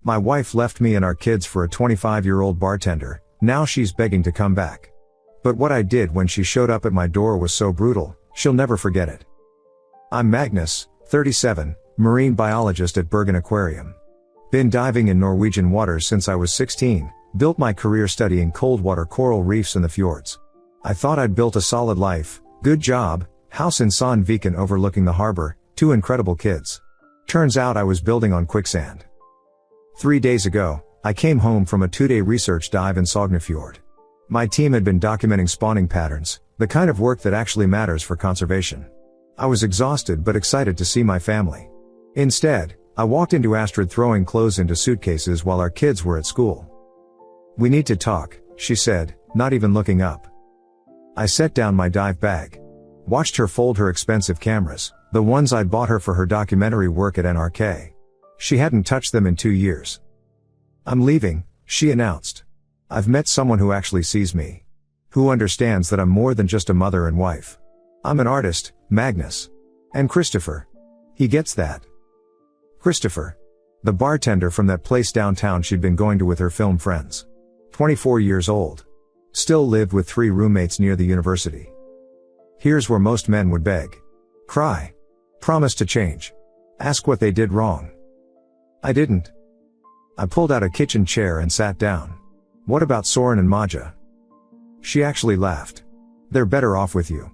My wife left me and our kids for a 25-year-old bartender, now she's begging to come back. But what I did when she showed up at my door was so brutal, she'll never forget it. I'm Magnus, 37, marine biologist at Bergen Aquarium. Been diving in Norwegian waters since I was 16, built my career studying cold water coral reefs and the fjords. I thought I'd built a solid life, good job, house in Sandviken overlooking the harbor, 2 incredible kids. Turns out I was building on quicksand. 3 days ago, I came home from a 2-day research dive in Sognefjord. My team had been documenting spawning patterns, the kind of work that actually matters for conservation. I was exhausted but excited to see my family. Instead, I walked into Astrid throwing clothes into suitcases while our kids were at school. "We need to talk," she said, not even looking up. I set down my dive bag. Watched her fold her expensive cameras, the ones I'd bought her for her documentary work at NRK. She hadn't touched them in 2 years. "I'm leaving," she announced. "I've met someone who actually sees me. Who understands that I'm more than just a mother and wife. I'm an artist, Magnus. And Christopher. He gets that." Christopher. The bartender from that place downtown she'd been going to with her film friends. 24 years old. Still lived with 3 roommates near the university. Here's where most men would beg. Cry. Promise to change. Ask what they did wrong. I didn't. I pulled out a kitchen chair and sat down. "What about Soren and Maja?" She actually laughed. "They're better off with you.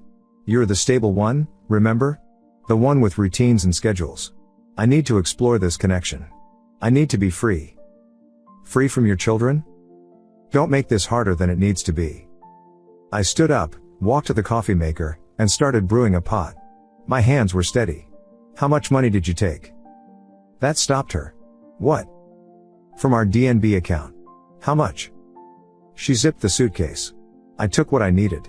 You're the stable one, remember? The one with routines and schedules. I need to explore this connection. I need to be free." "Free from your children? Don't make this harder than it needs to be." I stood up, walked to the coffee maker, and started brewing a pot. My hands were steady. "How much money did you take?" That stopped her. "What?" "From our DNB account." "How much?" She zipped the suitcase. I took what I needed.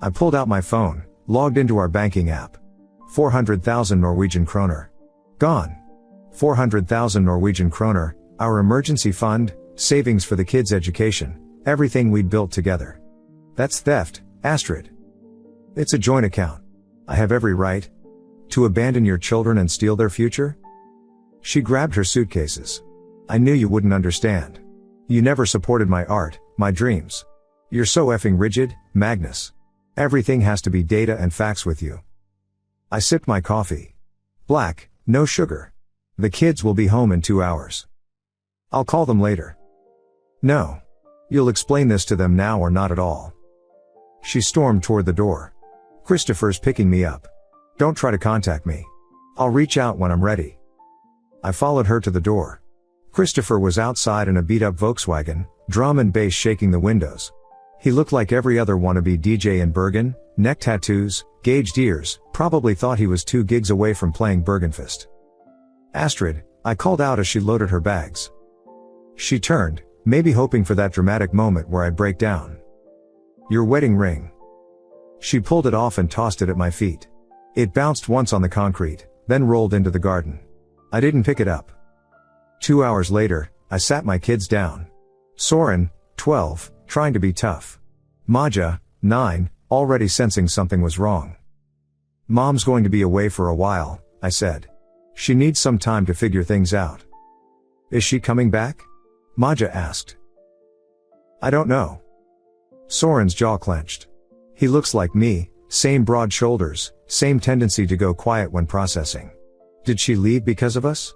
I pulled out my phone, logged into our banking app. 400,000 Norwegian kroner. Gone. 400,000 Norwegian kroner, our emergency fund, savings for the kids' education, everything we'd built together. That's theft, Astrid. It's a joint account. I have every right to abandon your children and steal their future? She grabbed her suitcases. "I knew you wouldn't understand. You never supported my art, my dreams. You're so effing rigid, Magnus. Everything has to be data and facts with you." I sipped my coffee. Black, no sugar. "The kids will be home in 2 hours. I'll call them later." "No. You'll explain this to them now or not at all." She stormed toward the door. "Christopher's picking me up. Don't try to contact me. I'll reach out when I'm ready." I followed her to the door. Christopher was outside in a beat-up Volkswagen, drum and bass shaking the windows. He looked like every other wannabe DJ in Bergen, neck tattoos, gauged ears, probably thought he was 2 gigs away from playing Bergenfest. "Astrid," I called out as she loaded her bags. She turned, maybe hoping for that dramatic moment where I'd break down. "Your wedding ring." She pulled it off and tossed it at my feet. It bounced once on the concrete, then rolled into the garden. I didn't pick it up. 2 hours later, I sat my kids down. Soren, 12, trying to be tough. Maja, 9, already sensing something was wrong. "Mom's going to be away for a while," I said. "She needs some time to figure things out." "Is she coming back?" Maja asked. "I don't know." Soren's jaw clenched. He looks like me, same broad shoulders, same tendency to go quiet when processing. "Did she leave because of us?"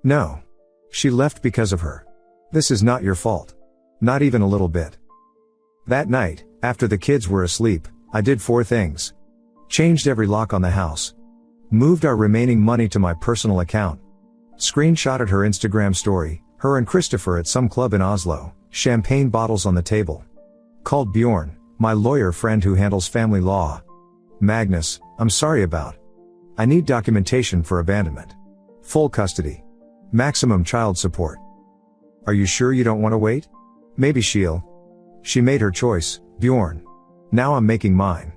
"No. She left because of her. This is not your fault. Not even a little bit." That night, after the kids were asleep, I did 4 things. Changed every lock on the house. Moved our remaining money to my personal account. Screenshotted her Instagram story, her and Christopher at some club in Oslo, champagne bottles on the table. Called Bjorn, my lawyer friend who handles family law. "Magnus, I'm sorry about. I need documentation for abandonment. Full custody. Maximum child support. Are you sure you don't want to wait? Maybe she'll." She made her choice, Bjorn. Now I'm making mine.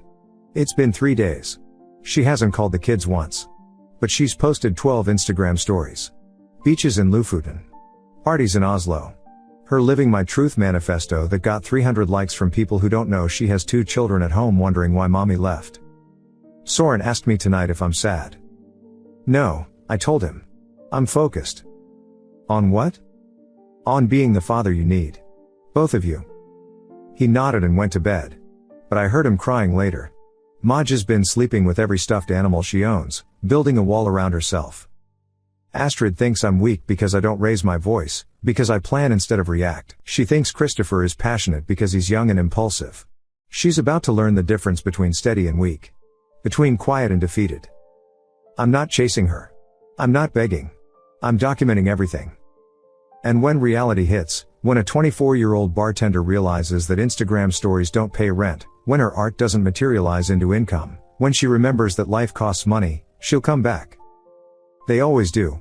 It's been 3 days. She hasn't called the kids once. But she's posted 12 Instagram stories. Beaches in Lofoten. Parties in Oslo. Her living my truth manifesto that got 300 likes from people who don't know she has 2 children at home wondering why mommy left. Soren asked me tonight if I'm sad. "No," I told him. "I'm focused." On what? On being the father you need. Both of you. He nodded and went to bed. But I heard him crying later. Maja's been sleeping with every stuffed animal she owns, building a wall around herself. Astrid thinks I'm weak because I don't raise my voice, because I plan instead of react. She thinks Christopher is passionate because he's young and impulsive. She's about to learn the difference between steady and weak. Between quiet and defeated. I'm not chasing her. I'm not begging. I'm documenting everything. And when reality hits, when a 24-year-old bartender realizes that Instagram stories don't pay rent, when her art doesn't materialize into income, when she remembers that life costs money, she'll come back. They always do.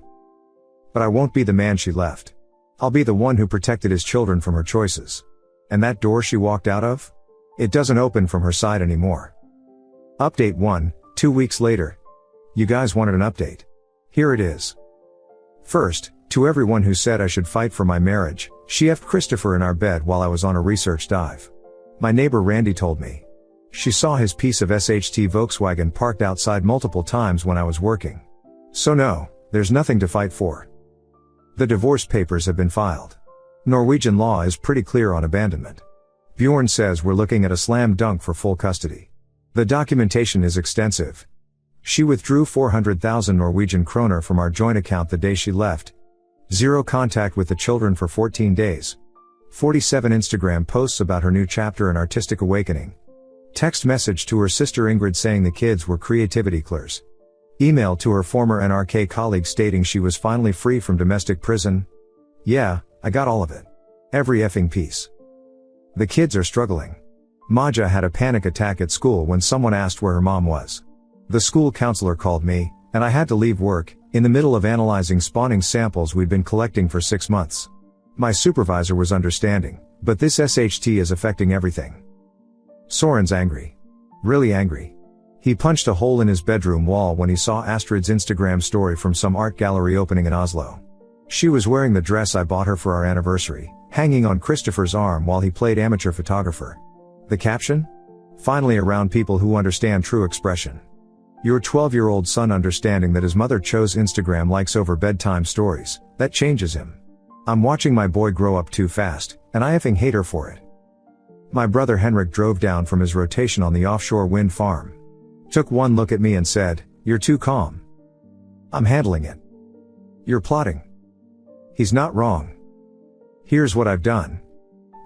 But I won't be the man she left. I'll be the one who protected his children from her choices. And that door she walked out of? It doesn't open from her side anymore. Update 1, 2 weeks later. You guys wanted an update. Here it is. First, to everyone who said I should fight for my marriage, she effed Christopher in our bed while I was on a research dive. My neighbor Randy told me. She saw his piece of SHT Volkswagen parked outside multiple times when I was working. So no, there's nothing to fight for. The divorce papers have been filed. Norwegian law is pretty clear on abandonment. Bjorn says we're looking at a slam dunk for full custody. The documentation is extensive. She withdrew 400,000 Norwegian kroner from our joint account the day she left. Zero contact with the children for 14 days. 47 Instagram posts about her new chapter and artistic awakening. Text message to her sister Ingrid saying the kids were creativity clears. Email to her former NRK colleague stating she was finally free from domestic prison. Yeah, I got all of it. Every effing piece. The kids are struggling. Maja had a panic attack at school when someone asked where her mom was. The school counselor called me, and I had to leave work, in the middle of analyzing spawning samples we'd been collecting for 6 months. My supervisor was understanding, but this SHT is affecting everything. Soren's angry. Really angry. He punched a hole in his bedroom wall when he saw Astrid's Instagram story from some art gallery opening in Oslo. She was wearing the dress I bought her for our anniversary, hanging on Christopher's arm while he played amateur photographer. The caption? Finally around people who understand true expression. Your 12-year-old son understanding that his mother chose Instagram likes over bedtime stories, that changes him. I'm watching my boy grow up too fast, and I effing hate her for it. My brother Henrik drove down from his rotation on the offshore wind farm. Took one look at me and said, "You're too calm." I'm handling it. You're plotting. He's not wrong. Here's what I've done.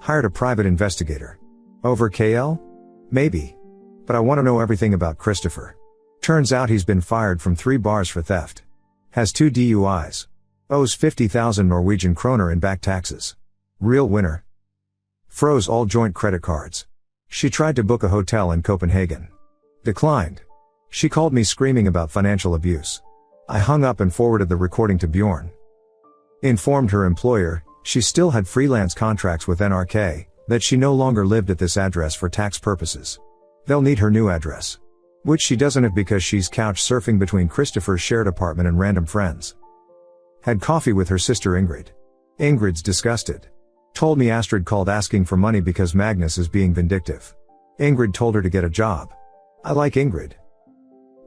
Hired a private investigator. Over KL? Maybe. But I want to know everything about Christopher. Turns out he's been fired from 3 bars for theft. Has 2 DUIs. Owes 50,000 Norwegian kroner in back taxes. Real winner. Froze all joint credit cards. She tried to book a hotel in Copenhagen. Declined. She called me screaming about financial abuse. I hung up and forwarded the recording to Bjorn. Informed her employer, she still had freelance contracts with NRK, that she no longer lived at this address for tax purposes. They'll need her new address. Which she doesn't have because she's couch surfing between Christopher's shared apartment and random friends. Had coffee with her sister Ingrid. Ingrid's disgusted. Told me Astrid called asking for money because Magnus is being vindictive. Ingrid told her to get a job. I like Ingrid.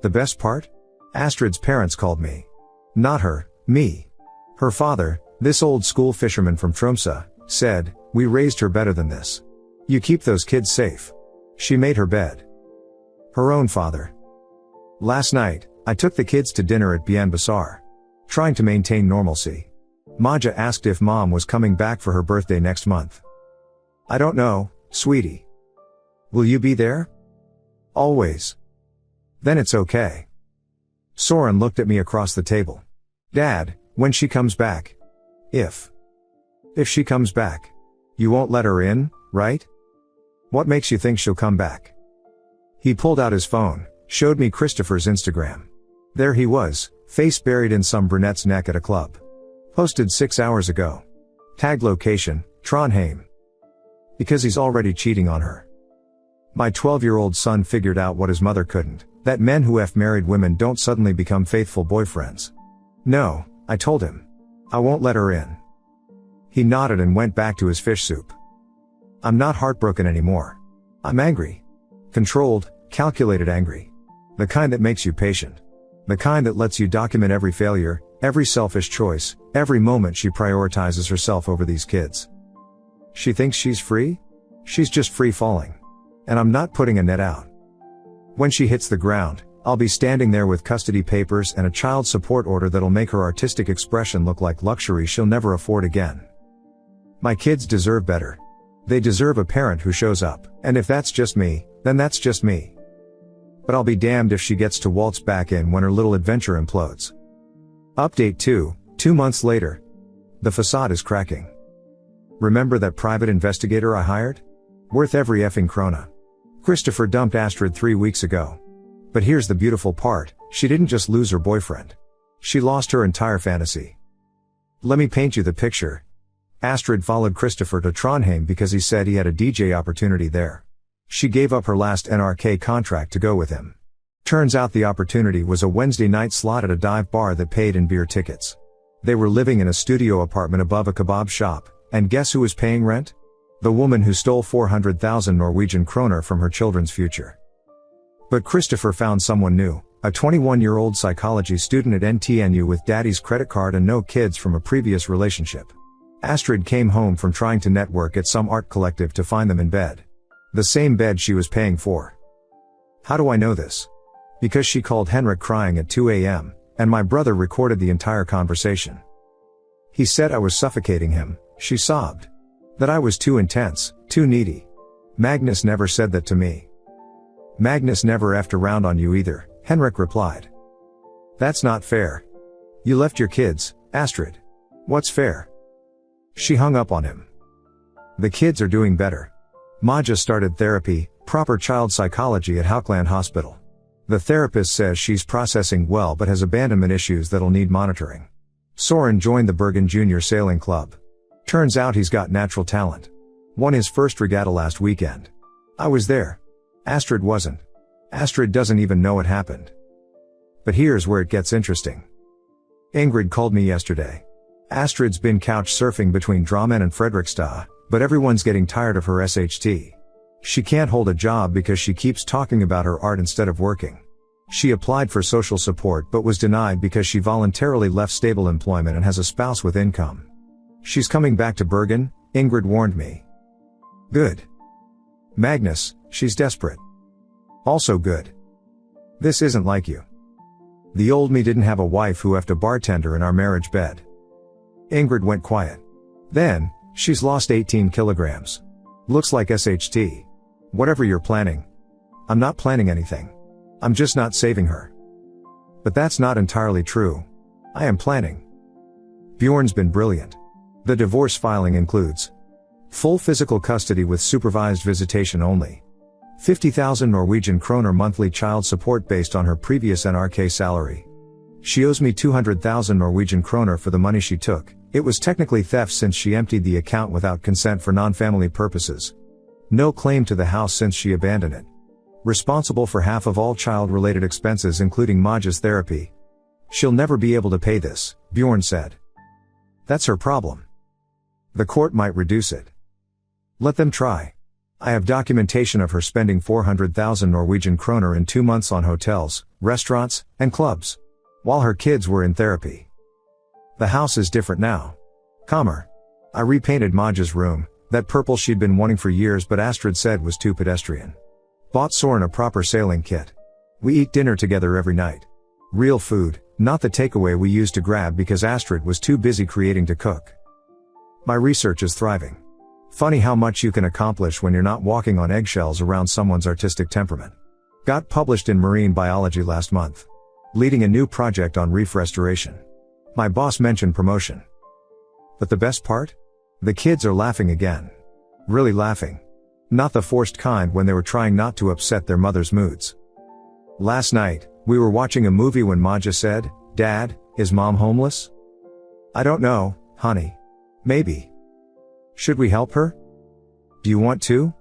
The best part? Astrid's parents called me. Not her, me. Her father, this old school fisherman from Tromsø, said, "We raised her better than this. You keep those kids safe." She made her bed. Her own father. Last night, I took the kids to dinner at Bien Bazaar. Trying to maintain normalcy. Maja asked if mom was coming back for her birthday next month. I don't know, sweetie. Will you be there? Always. Then it's okay. Soren looked at me across the table. Dad, when she comes back. If she comes back. You won't let her in, right? What makes you think she'll come back? He pulled out his phone, showed me Christopher's Instagram. There he was, face buried in some brunette's neck at a club. Posted 6 hours ago. Tag location, Trondheim. Because he's already cheating on her. My 12-year-old son figured out what his mother couldn't, that men who have married women don't suddenly become faithful boyfriends. No, I told him. I won't let her in. He nodded and went back to his fish soup. I'm not heartbroken anymore. I'm angry. Controlled, calculated angry. The kind that makes you patient. The kind that lets you document every failure, every selfish choice, Every moment she prioritizes herself over these kids. She thinks she's free? She's just free falling. And I'm not putting a net out. When she hits the ground, I'll be standing there with custody papers and a child support order that'll make her artistic expression look like luxury she'll never afford again. My kids deserve better. They deserve a parent who shows up, and if that's just me, then that's just me. But I'll be damned if she gets to waltz back in when her little adventure implodes. Update 2, 2 months later. The facade is cracking. Remember that private investigator I hired? Worth every effing krona. Christopher dumped Astrid 3 weeks ago. But here's the beautiful part, she didn't just lose her boyfriend. She lost her entire fantasy. Let me paint you the picture. Astrid followed Christopher to Trondheim because he said he had a DJ opportunity there. She gave up her last NRK contract to go with him. Turns out the opportunity was a Wednesday night slot at a dive bar that paid in beer tickets. They were living in a studio apartment above a kebab shop, and guess who was paying rent? The woman who stole 400,000 Norwegian kroner from her children's future. But Christopher found someone new, a 21-year-old psychology student at NTNU with daddy's credit card and no kids from a previous relationship. Astrid came home from trying to network at some art collective to find them in bed. The same bed she was paying for. How do I know this? Because she called Henrik crying at 2 a.m., and my brother recorded the entire conversation. He said I was suffocating him, she sobbed. That I was too intense, too needy. Magnus never said that to me. Magnus never effed around on you either, Henrik replied. That's not fair. You left your kids, Astrid. What's fair? She hung up on him. The kids are doing better. Maja started therapy, proper child psychology at Haukeland Hospital. The therapist says she's processing well but has abandonment issues that'll need monitoring. Soren joined the Bergen Junior Sailing Club. Turns out he's got natural talent. Won his first regatta last weekend. I was there. Astrid wasn't. Astrid doesn't even know it happened. But here's where it gets interesting. Ingrid called me yesterday. Astrid's been couch surfing between Drammen and Fredrikstad, but everyone's getting tired of her SHT. She can't hold a job because she keeps talking about her art instead of working. She applied for social support but was denied because she voluntarily left stable employment and has a spouse with income. She's coming back to Bergen, Ingrid warned me. Good. Magnus, she's desperate. Also good. This isn't like you. The old me didn't have a wife who effed a bartender in our marriage bed. Ingrid went quiet. Then, she's lost 18 kilograms. Looks like SHT. Whatever you're planning. I'm not planning anything. I'm just not saving her. But that's not entirely true. I am planning. Bjorn's been brilliant. The divorce filing includes full physical custody with supervised visitation only. 50,000 Norwegian kroner monthly child support based on her previous NRK salary. She owes me 200,000 Norwegian kroner for the money she took. It was technically theft since she emptied the account without consent for non-family purposes. No claim to the house since she abandoned it. Responsible for half of all child-related expenses including Maja's therapy. She'll never be able to pay this, Bjorn said. That's her problem. The court might reduce it. Let them try. I have documentation of her spending 400,000 Norwegian kroner in 2 months on hotels, restaurants, and clubs. While her kids were in therapy. The house is different now. Calmer. I repainted Maja's room, that purple she'd been wanting for years but Astrid said was too pedestrian. Bought Soren a proper sailing kit. We eat dinner together every night. Real food, not the takeaway we used to grab because Astrid was too busy creating to cook. My research is thriving. Funny how much you can accomplish when you're not walking on eggshells around someone's artistic temperament. Got published in Marine Biology last month. Leading a new project on reef restoration. My boss mentioned promotion. But the best part? The kids are laughing again. Really laughing. Not the forced kind when they were trying not to upset their mother's moods. Last night, we were watching a movie when Maja said, "Dad, is Mom homeless?" I don't know, honey. Maybe. Should we help her? Do you want to?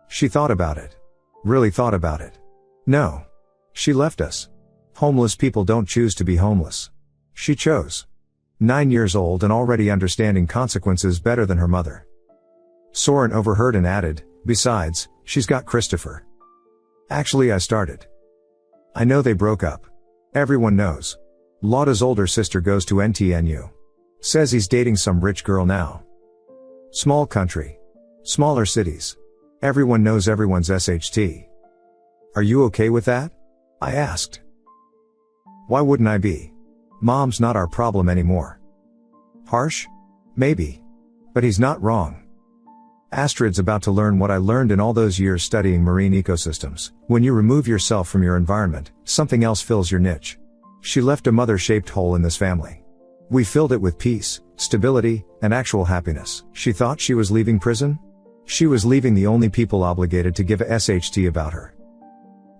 She thought about it. Really thought about it. No. She left us. Homeless people don't choose to be homeless. She chose. 9 years old and already understanding consequences better than her mother. Soren overheard and added, besides, she's got Christopher. Actually I started. I know they broke up. Everyone knows. Lauda's older sister goes to NTNU. Says he's dating some rich girl now. Small country. Smaller cities. Everyone knows everyone's SHT. Are you okay with that? I asked. Why wouldn't I be? Mom's not our problem anymore. Harsh? Maybe. But he's not wrong. Astrid's about to learn what I learned in all those years studying marine ecosystems. When you remove yourself from your environment, something else fills your niche. She left a mother-shaped hole in this family. We filled it with peace, stability, and actual happiness. She thought she was leaving prison? She was leaving the only people obligated to give a SHT about her.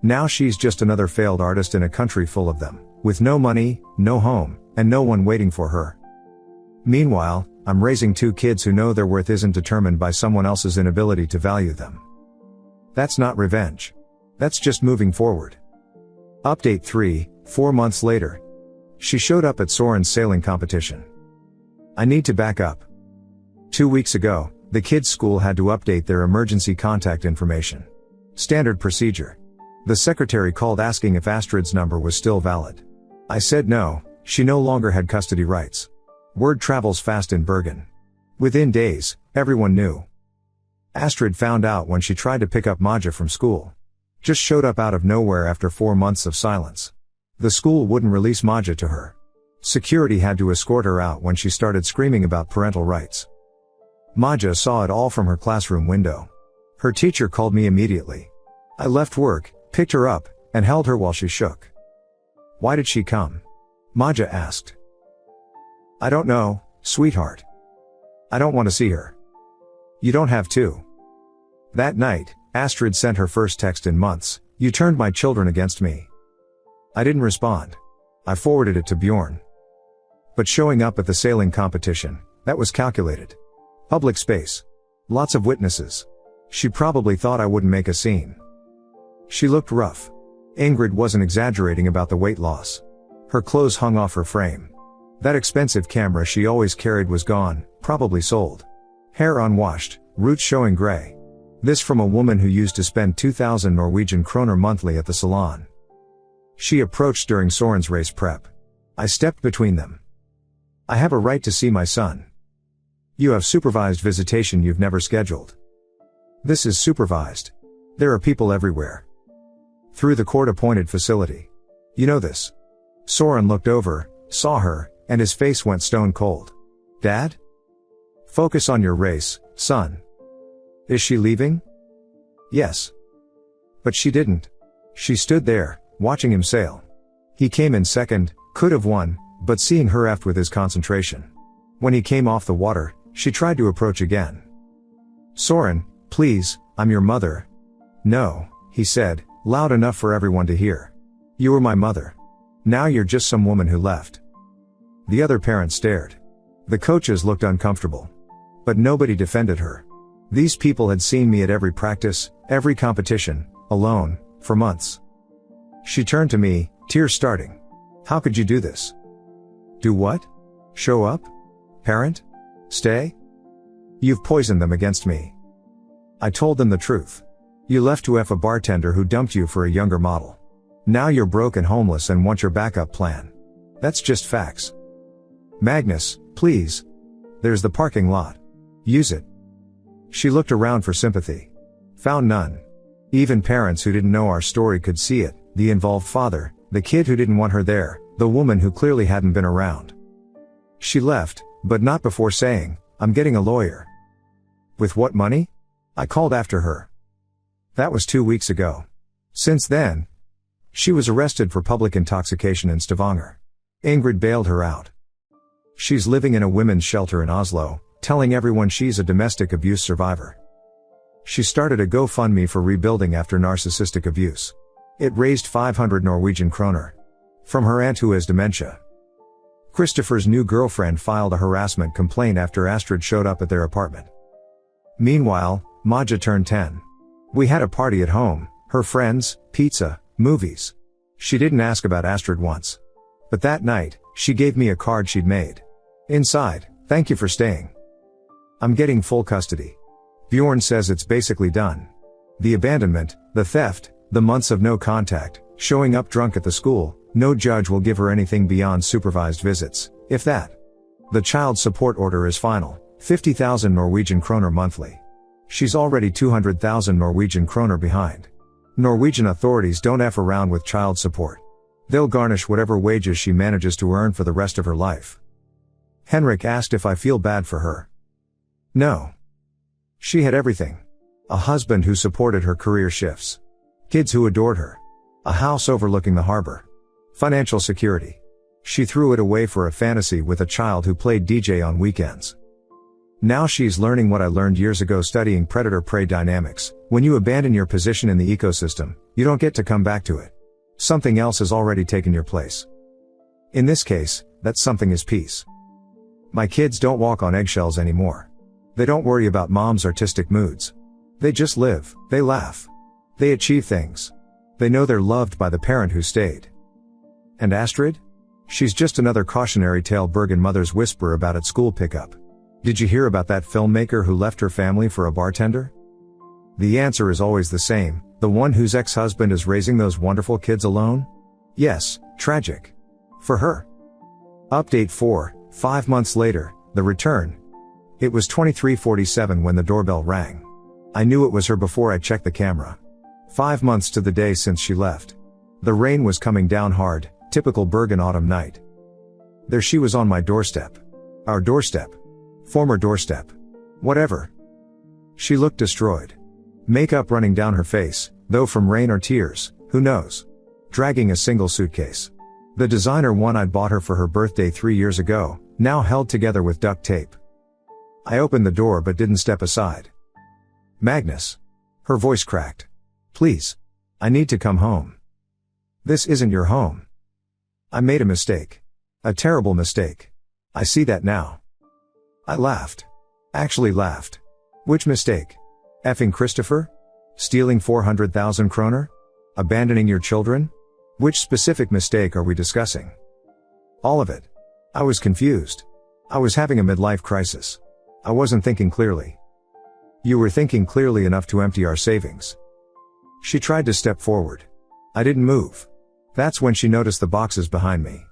Now she's just another failed artist in a country full of them, with no money, no home, and no one waiting for her. Meanwhile, I'm raising 2 kids who know their worth isn't determined by someone else's inability to value them. That's not revenge. That's just moving forward. Update 3, 4 months later. She showed up at Soren's sailing competition. I need to back up. 2 weeks ago, the kids' school had to update their emergency contact information. Standard procedure. The secretary called asking if Astrid's number was still valid. I said no, she no longer had custody rights. Word travels fast in Bergen. Within days, everyone knew. Astrid found out when she tried to pick up Maja from school. Just showed up out of nowhere after 4 months of silence. The school wouldn't release Maja to her. Security had to escort her out when she started screaming about parental rights. Maja saw it all from her classroom window. Her teacher called me immediately. I left work, picked her up, and held her while she shook. Why did she come? Maja asked. I don't know, sweetheart. I don't want to see her. You don't have to. That night, Astrid sent her first text in months. You turned my children against me. I didn't respond. I forwarded it to Bjorn. But showing up at the sailing competition, that was calculated. Public space. Lots of witnesses. She probably thought I wouldn't make a scene. She looked rough. Ingrid wasn't exaggerating about the weight loss. Her clothes hung off her frame. That expensive camera she always carried was gone, probably sold. Hair unwashed, roots showing gray. This from a woman who used to spend 2,000 Norwegian kroner monthly at the salon. She approached during Soren's race prep. I stepped between them. I have a right to see my son. You have supervised visitation you've never scheduled. This is supervised. There are people everywhere. Through the court-appointed facility. You know this. Soren looked over, saw her, and his face went stone cold. Dad? Focus on your race, son. Is she leaving? Yes. But she didn't. She stood there, watching him sail. He came in second, could have won, but seeing her effed with his concentration. When he came off the water, she tried to approach again. Soren, please, I'm your mother. No, he said, loud enough for everyone to hear. You were my mother. Now you're just some woman who left. The other parents stared. The coaches looked uncomfortable. But nobody defended her. These people had seen me at every practice, every competition, alone, for months. She turned to me, tears starting. How could you do this? Do what? Show up? Parent? Stay? You've poisoned them against me. I told them the truth. You left to F a bartender who dumped you for a younger model. Now you're broke and homeless and want your backup plan. That's just facts. Magnus, please. There's the parking lot. Use it. She looked around for sympathy. Found none. Even parents who didn't know our story could see it, the involved father, the kid who didn't want her there, the woman who clearly hadn't been around. She left, but not before saying, I'm getting a lawyer. With what money? I called after her. That was 2 weeks ago. Since then, she was arrested for public intoxication in Stavanger. Ingrid bailed her out. She's living in a women's shelter in Oslo, telling everyone she's a domestic abuse survivor. She started a GoFundMe for rebuilding after narcissistic abuse. It raised 500 Norwegian kroner. From her aunt who has dementia. Christopher's new girlfriend filed a harassment complaint after Astrid showed up at their apartment. Meanwhile, Maja turned 10. We had a party at home, her friends, pizza, movies. She didn't ask about Astrid once. But that night, she gave me a card she'd made. Inside, thank you for staying. I'm getting full custody. Bjorn says it's basically done. The abandonment, the theft, the months of no contact, showing up drunk at the school, no judge will give her anything beyond supervised visits, if that. The child support order is final, 50,000 Norwegian kroner monthly. She's already 200,000 Norwegian kroner behind. Norwegian authorities don't F around with child support. They'll garnish whatever wages she manages to earn for the rest of her life. Henrik asked if I feel bad for her. No. She had everything. A husband who supported her career shifts. Kids who adored her. A house overlooking the harbor. Financial security. She threw it away for a fantasy with a child who played DJ on weekends. Now she's learning what I learned years ago studying predator-prey dynamics. When you abandon your position in the ecosystem, you don't get to come back to it. Something else has already taken your place. In this case, that something is peace. My kids don't walk on eggshells anymore. They don't worry about mom's artistic moods. They just live, they laugh. They achieve things. They know they're loved by the parent who stayed. And Astrid? She's just another cautionary tale Bergen mothers whisper about at school pickup. Did you hear about that filmmaker who left her family for a bartender? The answer is always the same, the one whose ex-husband is raising those wonderful kids alone? Yes, tragic. For her. Update 4, 5 months later, the return. It was 23:47 when the doorbell rang. I knew it was her before I checked the camera. 5 months to the day since she left. The rain was coming down hard, typical Bergen autumn night. There she was on my doorstep. Our doorstep. Former doorstep. Whatever. She looked destroyed. Makeup running down her face, though from rain or tears, who knows. Dragging a single suitcase. The designer one I'd bought her for her birthday 3 years ago, now held together with duct tape. I opened the door but didn't step aside. Magnus. Her voice cracked. Please. I need to come home. This isn't your home. I made a mistake. A terrible mistake. I see that now. I laughed. Actually laughed. Which mistake? Effing Christopher? Stealing 400,000 kroner? Abandoning your children? Which specific mistake are we discussing? All of it. I was confused. I was having a midlife crisis. I wasn't thinking clearly. You were thinking clearly enough to empty our savings. She tried to step forward. I didn't move. That's when she noticed the boxes behind me.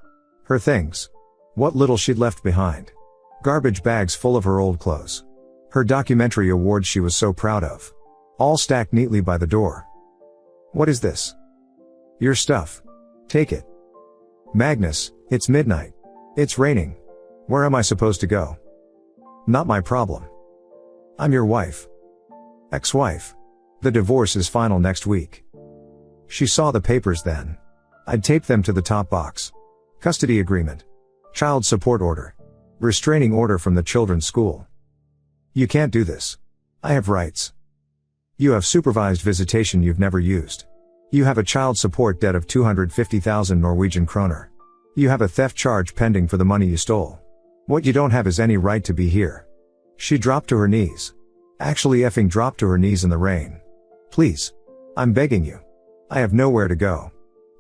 Her things. What little she'd left behind. Garbage bags full of her old clothes. Her documentary awards she was so proud of. All stacked neatly by the door. What is this? Your stuff. Take it. Magnus, it's midnight. It's raining. Where am I supposed to go? Not my problem. I'm your wife. Ex-wife. The divorce is final next week. She saw the papers then. I'd taped them to the top box. Custody agreement. Child support order. Restraining order from the children's school. You can't do this. I have rights. You have supervised visitation you've never used. You have a child support debt of 250,000 Norwegian kroner. You have a theft charge pending for the money you stole. What you don't have is any right to be here. She dropped to her knees. Actually effing dropped to her knees in the rain. Please. I'm begging you. I have nowhere to go.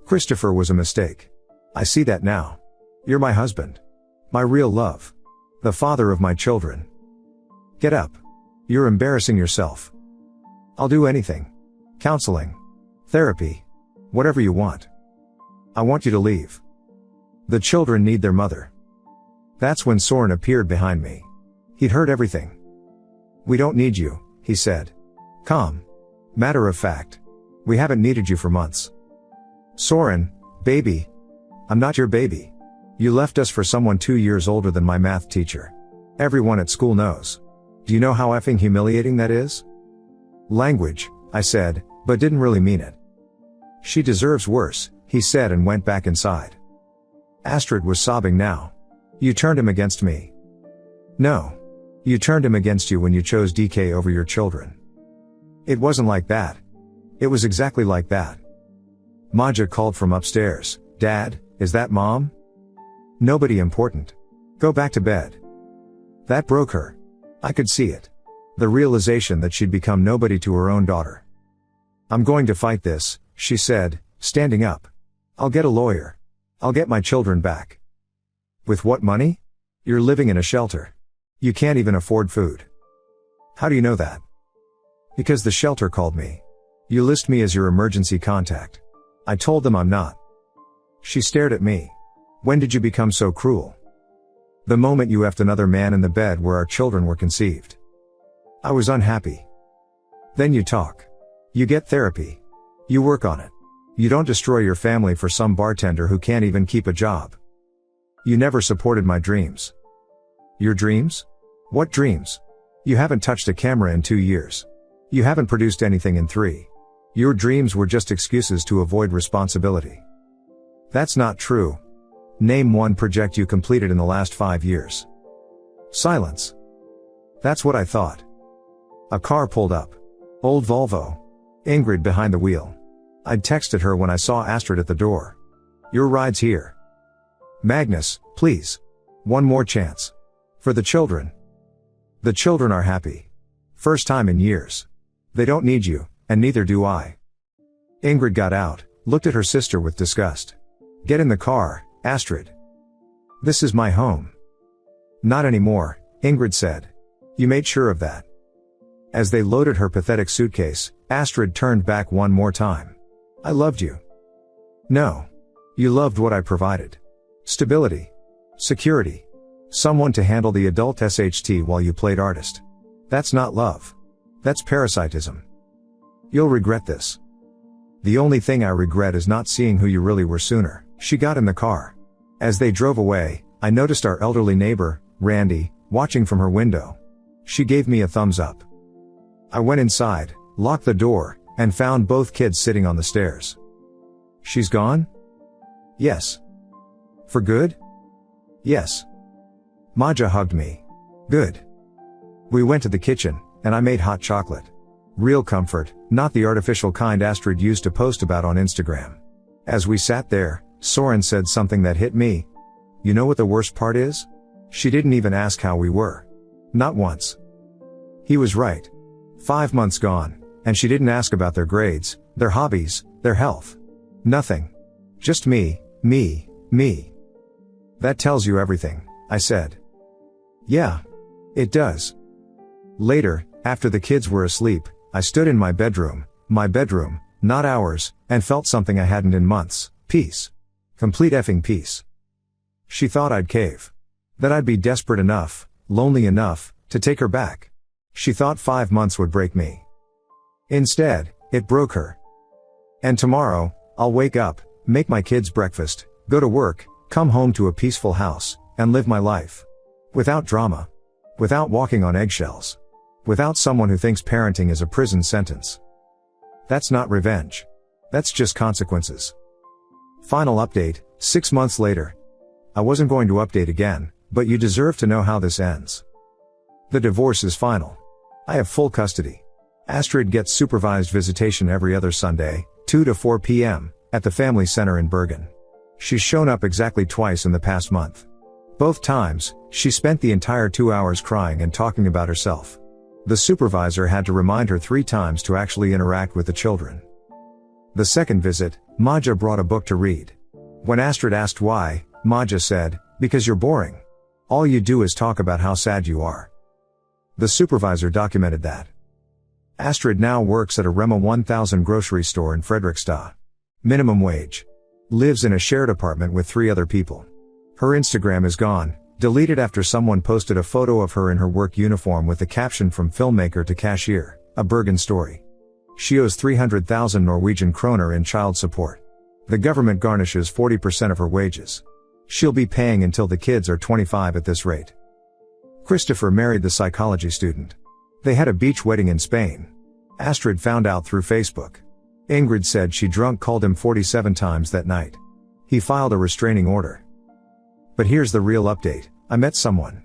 Christopher was a mistake. I see that now. You're my husband. My real love. The father of my children. Get up. You're embarrassing yourself. I'll do anything. Counseling. Therapy. Whatever you want. I want you to leave. The children need their mother. That's when Soren appeared behind me. He'd heard everything. We don't need you, he said. Calm. Matter of fact. We haven't needed you for months. Soren, baby. I'm not your baby. You left us for someone 2 years older than my math teacher. Everyone at school knows. Do you know how effing humiliating that is? Language, I said, but didn't really mean it. She deserves worse, he said and went back inside. Astrid was sobbing now. You turned him against me. No. You turned him against you when you chose DK over your children. It wasn't like that. It was exactly like that. Maja called from upstairs. Dad, is that mom? Nobody important. Go back to bed. That broke her. I could see it. The realization that she'd become nobody to her own daughter. I'm going to fight this, she said, standing up. I'll get a lawyer. I'll get my children back. With what money? You're living in a shelter. You can't even afford food. How do you know that? Because the shelter called me. You list me as your emergency contact. I told them I'm not. She stared at me. When did you become so cruel? The moment you effed another man in the bed where our children were conceived. I was unhappy. Then you talk. You get therapy. You work on it. You don't destroy your family for some bartender who can't even keep a job. You never supported my dreams. Your dreams? What dreams? You haven't touched a camera in 2 years. You haven't produced anything in 3. Your dreams were just excuses to avoid responsibility. That's not true. Name one project you completed in the last 5 years. Silence. That's what I thought. A car pulled up. Old Volvo. Ingrid behind the wheel. I'd texted her when I saw Astrid at the door. Your ride's here. Magnus, please. One more chance. For the children. The children are happy. First time in years. They don't need you, and neither do I. Ingrid got out, looked at her sister with disgust. Get in the car, Astrid. This is my home. Not anymore, Ingrid said. You made sure of that. As they loaded her pathetic suitcase, Astrid turned back one more time. I loved you. No. You loved what I provided. Stability. Security. Someone to handle the adult SHT while you played artist. That's not love. That's parasitism. You'll regret this. The only thing I regret is not seeing who you really were sooner. She got in the car. As they drove away, I noticed our elderly neighbor, Randy, watching from her window. She gave me a thumbs up. I went inside, locked the door, and found both kids sitting on the stairs. She's gone? Yes. For good? Yes. Maja hugged me. Good. We went to the kitchen, and I made hot chocolate. Real comfort, not the artificial kind Astrid used to post about on Instagram. As we sat there, Soren said something that hit me. You know what the worst part is? She didn't even ask how we were. Not once. He was right. 5 months gone, and she didn't ask about their grades, their hobbies, their health. Nothing. Just me. That tells you everything, I said. Yeah. It does. Later, after the kids were asleep, I stood in my bedroom, not ours, and felt something I hadn't in months. Peace. Complete effing peace. She thought I'd cave. That I'd be desperate enough, lonely enough, to take her back. She thought 5 months would break me. Instead, it broke her. And tomorrow, I'll wake up, make my kids breakfast, go to work, come home to a peaceful house, and live my life. Without drama. Without walking on eggshells. Without someone who thinks parenting is a prison sentence. That's not revenge. That's just consequences. Final update, 6 months later. I wasn't going to update again, but you deserve to know how this ends. The divorce is final. I have full custody. Astrid gets supervised visitation every other Sunday, 2 to 4 p.m., at the family center in Bergen. She's shown up exactly twice in the past month. Both times, she spent the entire 2 hours crying and talking about herself. The supervisor had to remind her 3 times to actually interact with the children. The second visit, Maja brought a book to read. When Astrid asked why, Maja said, because you're boring. All you do is talk about how sad you are. The supervisor documented that. Astrid now works at a Rema 1000 grocery store in Fredrikstad. Minimum wage. Lives in a shared apartment with 3 other people. Her Instagram is gone, deleted after someone posted a photo of her in her work uniform with the caption from filmmaker to cashier, a Bergen story. She owes 300,000 Norwegian kroner in child support. The government garnishes 40% of her wages. She'll be paying until the kids are 25 at this rate. Christopher married the psychology student. They had a beach wedding in Spain. Astrid found out through Facebook. Ingrid said she drunk called him 47 times that night. He filed a restraining order. But here's the real update, I met someone.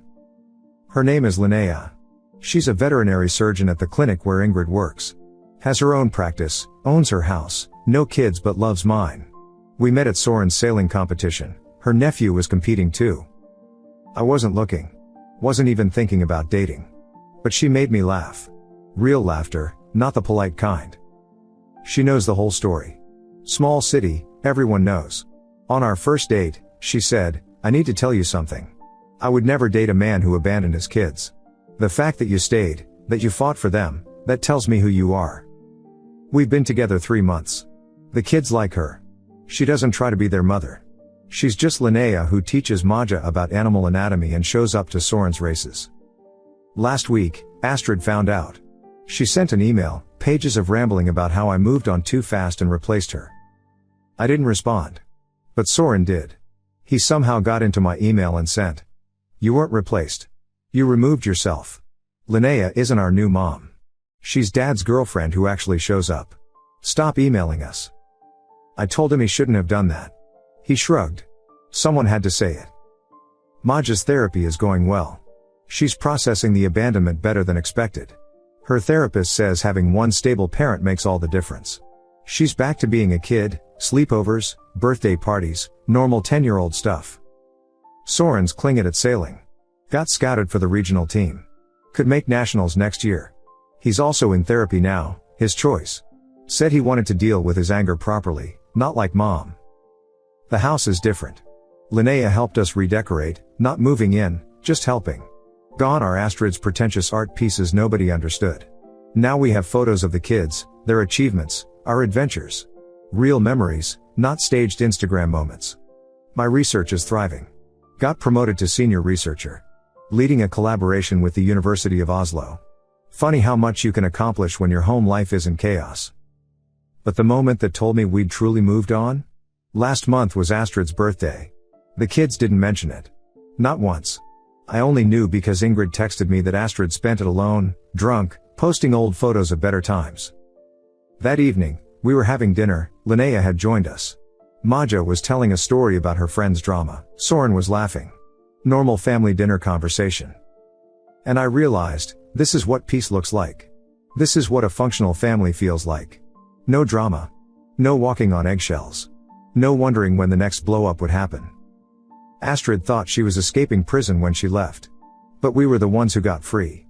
Her name is Linnea. She's a veterinary surgeon at the clinic where Ingrid works. Has her own practice, owns her house, no kids but loves mine. We met at Soren's sailing competition. Her nephew was competing too. I wasn't looking. Wasn't even thinking about dating. But she made me laugh. Real laughter, not the polite kind. She knows the whole story. Small city, everyone knows. On our first date, she said, I need to tell you something. I would never date a man who abandoned his kids. The fact that you stayed, that you fought for them, that tells me who you are. We've been together 3 months. The kids like her. She doesn't try to be their mother. She's just Linnea who teaches Maja about animal anatomy and shows up to Soren's races. Last week, Astrid found out. She sent an email, pages of rambling about how I moved on too fast and replaced her. I didn't respond. But Soren did. He somehow got into my email and sent. You weren't replaced. You removed yourself. Linnea isn't our new mom. She's Dad's girlfriend who actually shows up. Stop emailing us. I told him he shouldn't have done that. He shrugged. Someone had to say it. Maja's therapy is going well. She's processing the abandonment better than expected. Her therapist says having one stable parent makes all the difference. She's back to being a kid, sleepovers, birthday parties, normal 10-year-old stuff. Soren's clinging at sailing. Got scouted for the regional team. Could make nationals next year. He's also in therapy now, his choice. Said he wanted to deal with his anger properly, not like Mom. The house is different. Linnea helped us redecorate, not moving in, just helping. Gone are Astrid's pretentious art pieces nobody understood. Now we have photos of the kids, their achievements, our adventures. Real memories, not staged Instagram moments. My research is thriving. Got promoted to senior researcher. Leading a collaboration with the University of Oslo. Funny how much you can accomplish when your home life is in chaos. But the moment that told me we'd truly moved on? Last month was Astrid's birthday. The kids didn't mention it. Not once. I only knew because Ingrid texted me that Astrid spent it alone, drunk, posting old photos of better times. That evening, we were having dinner, Linnea had joined us. Maja was telling a story about her friend's drama, Soren was laughing. Normal family dinner conversation. And I realized, this is what peace looks like. This is what a functional family feels like. No drama. No walking on eggshells. No wondering when the next blow-up would happen. Astrid thought she was escaping prison when she left. But we were the ones who got free.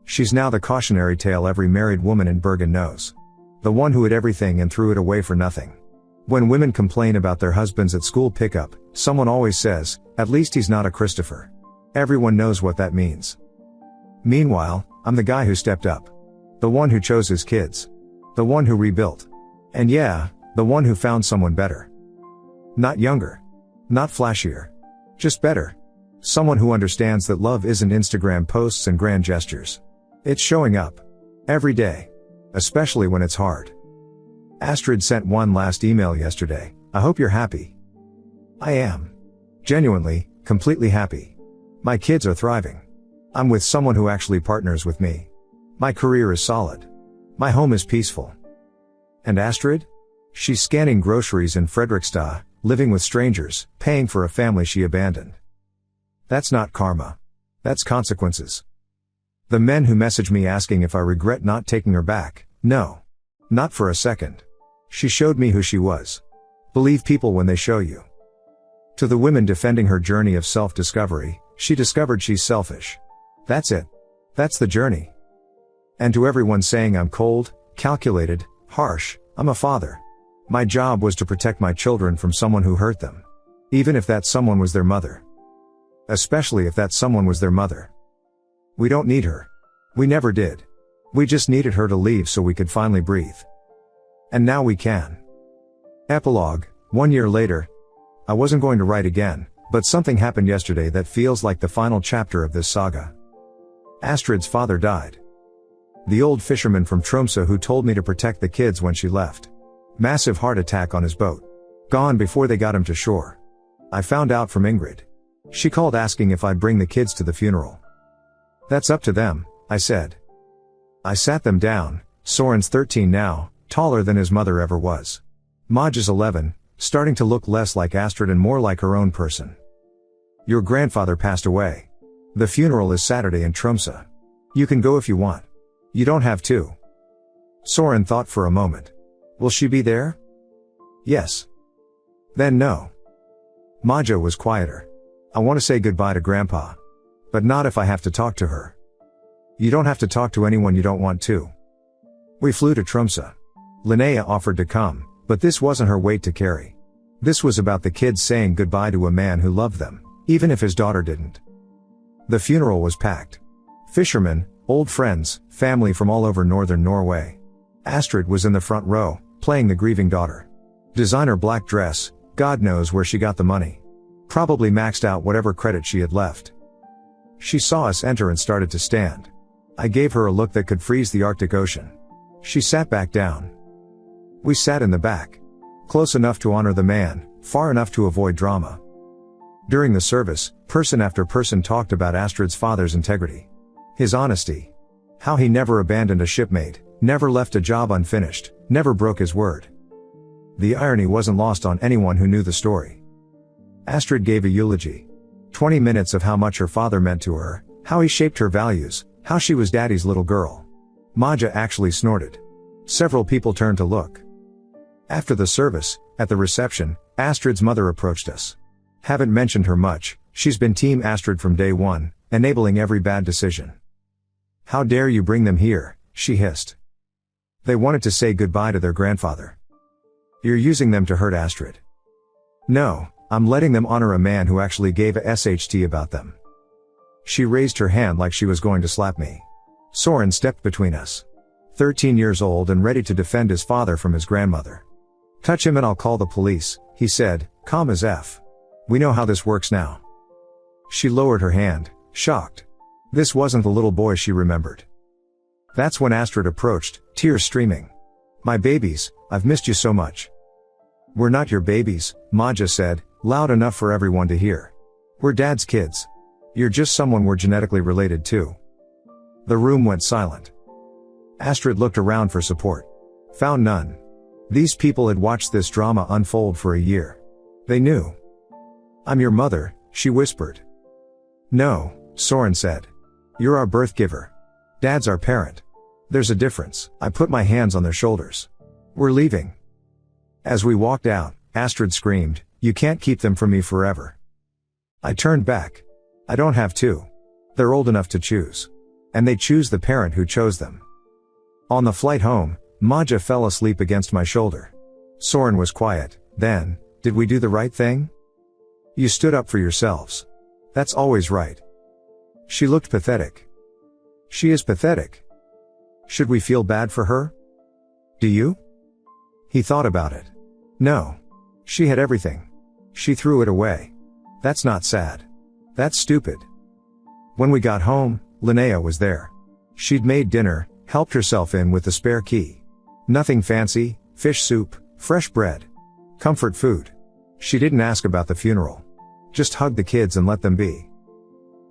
She's now the cautionary tale every married woman in Bergen knows. The one who had everything and threw it away for nothing. When women complain about their husbands at school pickup, someone always says, at least he's not a Christopher. Everyone knows what that means. Meanwhile, I'm the guy who stepped up. The one who chose his kids. The one who rebuilt. And yeah, the one who found someone better. Not younger. Not flashier. Just better. Someone who understands that love isn't Instagram posts and grand gestures. It's showing up. Every day. Especially when it's hard. Astrid sent one last email yesterday. I hope you're happy. I am. Genuinely, completely happy. My kids are thriving. I'm with someone who actually partners with me. My career is solid. My home is peaceful. And Astrid? She's scanning groceries in Fredrikstad, living with strangers, paying for a family she abandoned. That's not karma. That's consequences. The men who message me asking if I regret not taking her back, no. Not for a second. She showed me who she was. Believe people when they show you. To the women defending her journey of self-discovery, she discovered she's selfish. That's it. That's the journey. And to everyone saying I'm cold, calculated, harsh, I'm a father. My job was to protect my children from someone who hurt them. Even if that someone was their mother. Especially if that someone was their mother. We don't need her. We never did. We just needed her to leave so we could finally breathe. And now we can. Epilogue, 1 year later. I wasn't going to write again, but something happened yesterday that feels like the final chapter of this saga. Astrid's father died. The old fisherman from Tromsø who told me to protect the kids when she left. Massive heart attack on his boat. Gone before they got him to shore. I found out from Ingrid. She called asking if I'd bring the kids to the funeral. That's up to them, I said. I sat them down. Soren's 13 now, taller than his mother ever was. Maja's 11, starting to look less like Astrid and more like her own person. Your grandfather passed away. The funeral is Saturday in Tromsø. You can go if you want. You don't have to. Soren thought for a moment. Will she be there? Yes. Then no. Maja was quieter. I want to say goodbye to Grandpa. But not if I have to talk to her. You don't have to talk to anyone you don't want to. We flew to Tromsø. Linnea offered to come, but this wasn't her weight to carry. This was about the kids saying goodbye to a man who loved them, even if his daughter didn't. The funeral was packed. Fishermen, old friends, family from all over northern Norway. Astrid was in the front row, playing the grieving daughter. Designer black dress, God knows where she got the money. Probably maxed out whatever credit she had left. She saw us enter and started to stand. I gave her a look that could freeze the Arctic Ocean. She sat back down. We sat in the back. Close enough to honor the man, far enough to avoid drama. During the service, person after person talked about Astrid's father's integrity. His honesty. How he never abandoned a shipmate, never left a job unfinished, never broke his word. The irony wasn't lost on anyone who knew the story. Astrid gave a eulogy. 20 minutes of how much her father meant to her, how he shaped her values, how she was daddy's little girl. Maja actually snorted. Several people turned to look. After the service, at the reception, Astrid's mother approached us. Haven't mentioned her much, she's been Team Astrid from day one, enabling every bad decision. How dare you bring them here, she hissed. They wanted to say goodbye to their grandfather. You're using them to hurt Astrid. No, I'm letting them honor a man who actually gave a SHT about them. She raised her hand like she was going to slap me. Soren stepped between us. 13 years old and ready to defend his father from his grandmother. Touch him and I'll call the police, he said, calm as F. We know how this works now. She lowered her hand, shocked. This wasn't the little boy she remembered. That's when Astrid approached, tears streaming. My babies, I've missed you so much. We're not your babies, Maja said, loud enough for everyone to hear. We're dad's kids. You're just someone we're genetically related to. The room went silent. Astrid looked around for support. Found none. These people had watched this drama unfold for a year. They knew. I'm your mother, she whispered. No, Soren said. You're our birth giver. Dad's our parent. There's a difference. I put my hands on their shoulders. We're leaving. As we walked out, Astrid screamed, you can't keep them from me forever. I turned back. I don't have to. They're old enough to choose. And they choose the parent who chose them. On the flight home, Maja fell asleep against my shoulder. Soren was quiet. Then, did we do the right thing? You stood up for yourselves. That's always right. She looked pathetic. She is pathetic. Should we feel bad for her? Do you? He thought about it. No. She had everything. She threw it away. That's not sad. That's stupid. When we got home, Linnea was there. She'd made dinner, helped herself in with the spare key. Nothing fancy, fish soup, fresh bread. Comfort food. She didn't ask about the funeral. Just hugged the kids and let them be.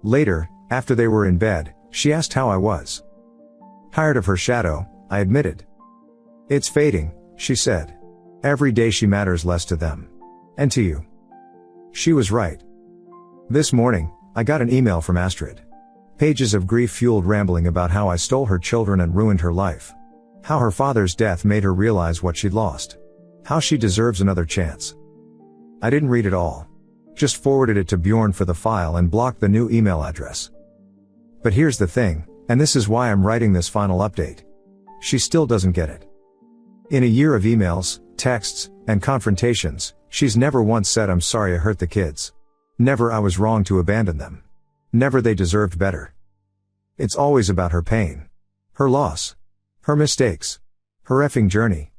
Later, after they were in bed, she asked how I was. Tired of her shadow, I admitted. It's fading, she said. Every day she matters less to them. And to you. She was right. This morning, I got an email from Astrid. Pages of grief-fueled rambling about how I stole her children and ruined her life. How her father's death made her realize what she'd lost. How she deserves another chance. I didn't read it all. Just forwarded it to Bjorn for the file and blocked the new email address. But here's the thing, and this is why I'm writing this final update. She still doesn't get it. In a year of emails, texts, and confrontations, she's never once said I'm sorry I hurt the kids. Never I was wrong to abandon them. Never they deserved better. It's always about her pain. Her loss. Her mistakes. Her effing journey.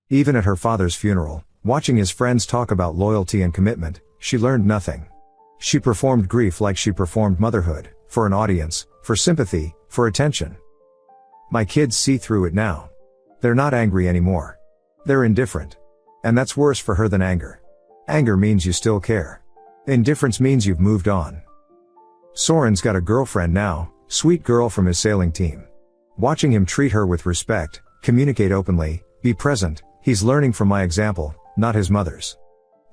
Even at her father's funeral, watching his friends talk about loyalty and commitment, she learned nothing. She performed grief like she performed motherhood, for an audience, for sympathy, for attention. My kids see through it now. They're not angry anymore. They're indifferent. And that's worse for her than anger. Anger means you still care. Indifference means you've moved on. Soren's got a girlfriend now, sweet girl from his sailing team. Watching him treat her with respect, communicate openly, be present, he's learning from my example, not his mother's.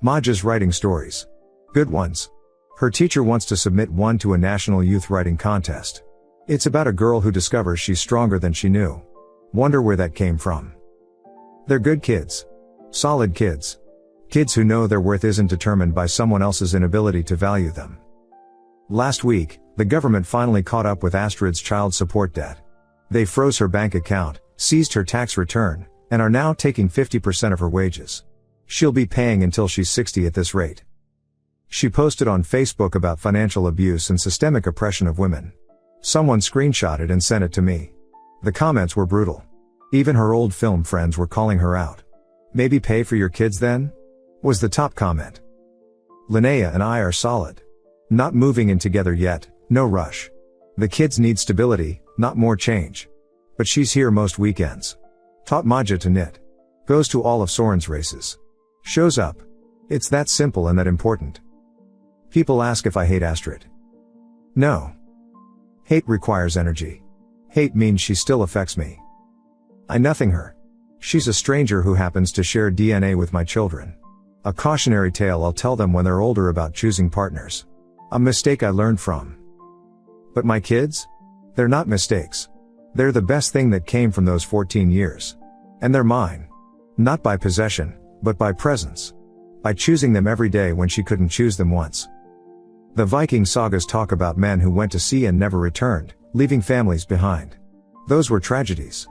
Maja's writing stories. Good ones. Her teacher wants to submit one to a national youth writing contest. It's about a girl who discovers she's stronger than she knew. Wonder where that came from. They're good kids. Solid kids. Kids who know their worth isn't determined by someone else's inability to value them. Last week, the government finally caught up with Astrid's child support debt. They froze her bank account, seized her tax return, and are now taking 50% of her wages. She'll be paying until she's 60 at this rate. She posted on Facebook about financial abuse and systemic oppression of women. Someone screenshotted and sent it to me. The comments were brutal. Even her old film friends were calling her out. Maybe pay for your kids then? was the top comment. Linnea and I are solid. Not moving in together yet, no rush. The kids need stability, not more change. But she's here most weekends. Taught Maja to knit. Goes to all of Soren's races. Shows up. It's that simple and that important. People ask if I hate Astrid. No. Hate requires energy. Hate means she still affects me. I nothing her. She's a stranger who happens to share DNA with my children. A cautionary tale I'll tell them when they're older about choosing partners. A mistake I learned from. But my kids? They're not mistakes. They're the best thing that came from those 14 years. And they're mine. Not by possession, but by presence. By choosing them every day when she couldn't choose them once. The Viking sagas talk about men who went to sea and never returned, leaving families behind. Those were tragedies.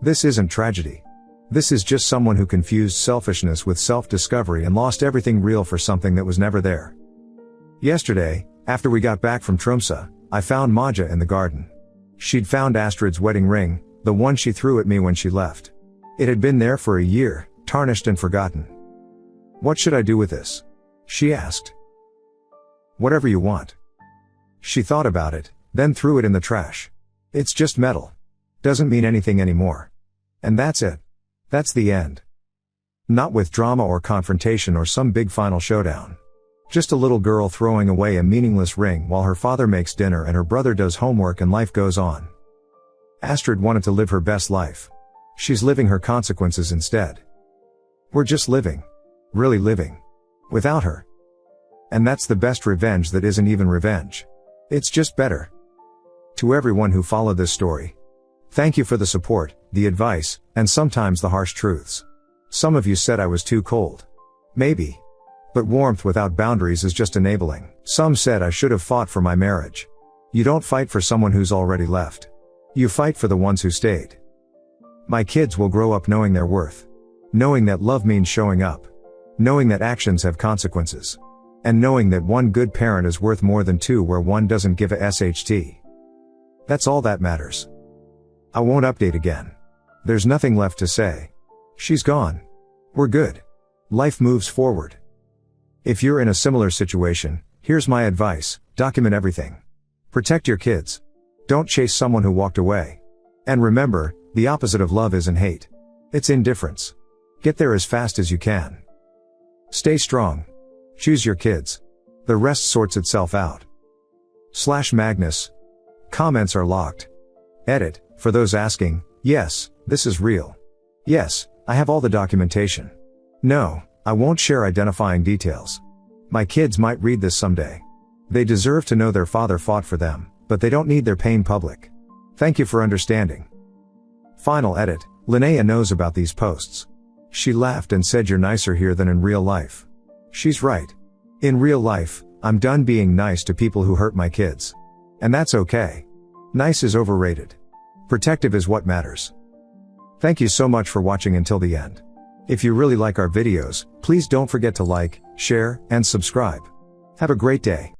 This isn't tragedy. This is just someone who confused selfishness with self-discovery and lost everything real for something that was never there. Yesterday, after we got back from Tromsø, I found Maja in the garden. She'd found Astrid's wedding ring, the one she threw at me when she left. It had been there for a year, tarnished and forgotten. "What should I do with this?" she asked. "Whatever you want." She thought about it, then threw it in the trash. "It's just metal. Doesn't mean anything anymore." And that's it. That's the end. Not with drama or confrontation or some big final showdown. Just a little girl throwing away a meaningless ring while her father makes dinner and her brother does homework and life goes on. Astrid wanted to live her best life. She's living her consequences instead. We're just living. Really living. Without her. And that's the best revenge that isn't even revenge. It's just better. To everyone who followed this story, thank you for the support, the advice, and sometimes the harsh truths. Some of you said I was too cold. Maybe. But warmth without boundaries is just enabling. Some said I should have fought for my marriage. You don't fight for someone who's already left. You fight for the ones who stayed. My kids will grow up knowing their worth. Knowing that love means showing up. Knowing that actions have consequences. And knowing that one good parent is worth more than two where one doesn't give a SHT. That's all that matters. I won't update again. There's nothing left to say. She's gone. We're good. Life moves forward. If you're in a similar situation, here's my advice: document everything. Protect your kids. Don't chase someone who walked away. And remember, the opposite of love isn't hate. It's indifference. Get there as fast as you can. Stay strong. Choose your kids. The rest sorts itself out. /Magnus. Comments are locked. Edit, for those asking, yes, this is real. Yes, I have all the documentation. No, I won't share identifying details. My kids might read this someday. They deserve to know their father fought for them, but they don't need their pain public. Thank you for understanding. Final edit, Linnea knows about these posts. She laughed and said you're nicer here than in real life. She's right. In real life, I'm done being nice to people who hurt my kids. And that's okay. Nice is overrated. Protective is what matters. Thank you so much for watching until the end. If you really like our videos, please don't forget to like, share, and subscribe. Have a great day.